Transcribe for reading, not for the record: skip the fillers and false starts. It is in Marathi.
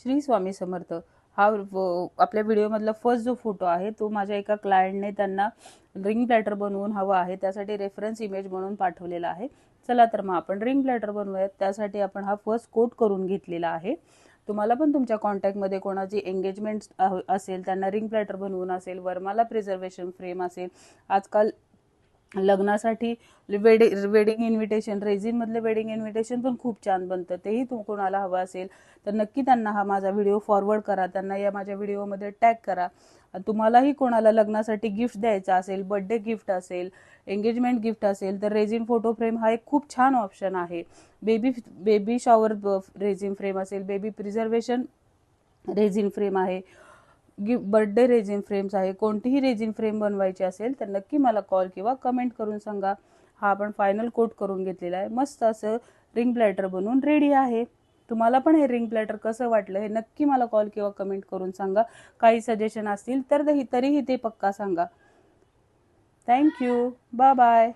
श्री स्वामी समर्थ। हा आपल्या व्हिडिओमधला फर्स्ट जो फोटो आहे तो माझ्या एका क्लायंटने त्यांना रिंग प्लॅटर बनवून हवा आहे, त्यासाठी रेफरन्स इमेज म्हणून पाठवलेला आहे। चला तर मग आपण रिंग प्लॅटर बनवूयात। त्यासाठी आपण हा फर्स्ट कोट करून घेतलेला आहे। तुम्हाला पण तुमच्या कॉन्टॅक्टमध्ये कोणाची एंगेजमेंट असेल, त्यांना रिंग प्लॅटर बनवून असेल, वरमाला प्रिझर्वेशन फ्रेम असेल, आजकाल लग्नासाठी वेडिंग इन्व्हिटेशन, रेझिन मधले वेडिंग इन्व्हिटेशन पण खूप छान बनतं, तेही कोणाला हवं असेल तर नक्की त्यांना हा माझा व्हिडिओ फॉरवर्ड करा, त्यांना या माझ्या व्हिडिओमध्ये टॅग करा। तुम्हालाही कोणाला लग्नासाठी गिफ्ट द्यायचा असेल, बर्थडे गिफ्ट असेल, एंगेजमेंट गिफ्ट असेल तर रेझिन फोटो फ्रेम हा एक खूप छान ऑप्शन आहे। बेबी शॉवर रेझिन फ्रेम असेल, बेबी प्रिझर्वेशन रेझिन फ्रेम आहे, बर्थडे रेझिन फ्रेम्स आहे, कोणतीही रेझिन फ्रेम बनवायची असेल तर नक्की मला कॉल किंवा कमेंट करून सांगा। हा आपण फायनल कोट करून घेतलेला आहे। मस्त असं रिंग प्लॅटर बनवून रेडी आहे। तुम्हाला पण हे रिंग प्लॅटर कसं वाटलं हे नक्की मला कॉल किंवा कमेंट करून सांगा। काही सजेशन असतील तर तरीही ते पक्का सांगा। Thank you, bye bye.